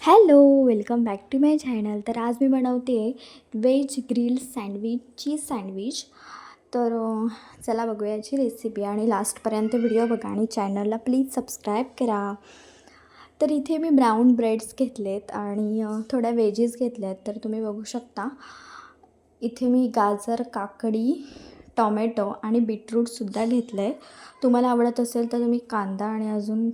Hello, welcome back to my channel. तर आज मी बनवते veg grill sandwich, cheese sandwich. तर चला बघूया याची रेसिपी आणि लास्टपर्यंत व्हिडिओ बघा आणि चॅनलला प्लीज सबस्क्राईब करा. तर इथे मी ब्राऊन ब्रेड्स घेतलेत आणि थोड्या वेजीस घेतल्यात. तर तुम्ही बघू शकता इथे मी गाजर, काकडी, टॉमॅटो आणि बीटरूटसुद्धा घेतलं आहे. तुम्हाला आवडत असेल तर तुम्ही कांदा आणि अजून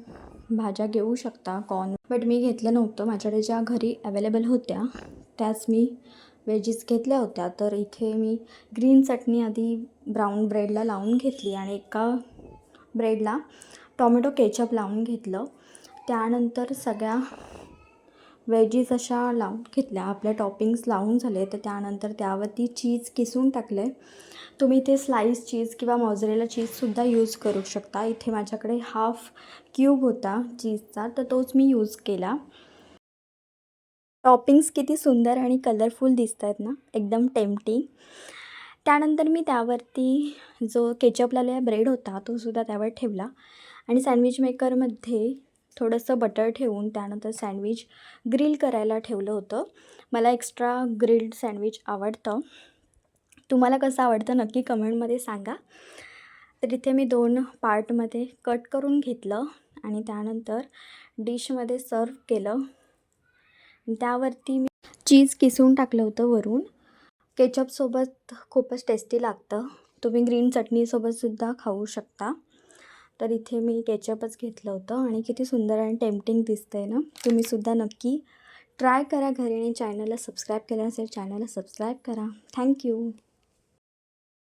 भाज्या घेऊ शकता, कॉर्न. बट मी घेतलं नव्हतं. माझ्याकडे ज्या घरी अवेलेबल होत्या त्याच मी वेजीस घेतल्या होत्या. तर इथे मी ग्रीन चटणी आधी ब्राऊन ब्रेडला लावून घेतली आणि एका ब्रेडला टॉमॅटो केचप लावून घेतलं. त्यानंतर सगळ्या वेजीस अशा लावून घेतल्या. आपल्या टॉपिंग्स लावून झाले तर त्यानंतर त्यावरती चीज किसून टाकले. तुम्ही ते स्लाईस चीज किंवा मॉझरेला चीजसुद्धा यूज करू शकता. इथे माझ्याकडे हाफ क्यूब होता चीजचा, तर तोच मी यूज केला. टॉपिंग्स किती सुंदर आणि कलरफुल दिसत आहेत ना, एकदम टेम्प्टिंग. त्यानंतर मी त्यावरती जो केचप लावलेला ब्रेड होता तोसुद्धा त्यावर ठेवला आणि सँडविच मेकरमध्ये थोडंसं बटर ठेवून त्यानंतर सँडविच ग्रिल करायला ठेवलं होतं. मला एक्स्ट्रा ग्रिल्ड सँडविच आवडतं. तुम्हाला कसं आवडतं नक्की कमेंटमध्ये सांगा. तर इथे मी 2 पार्टमध्ये कट करून घेतलं आणि त्यानंतर डिशमध्ये सर्व केलं. त्यावरती मी चीज किसून टाकलं होतं वरून. केचपसोबत खूपच टेस्टी लागतं. तुम्ही ग्रीन चटणीसोबतसुद्धा खाऊ शकता. तर इथे मी केचपच घेतलं होतं आणि किती सुंदर आणि टेम्प्टिंग दिसतंय ना. तुम्हीसुद्धा नक्की ट्राय करा घरी आणि चॅनलला सबस्क्राईब केलं नसेल चॅनलला सबस्क्राईब करा. थँक्यू.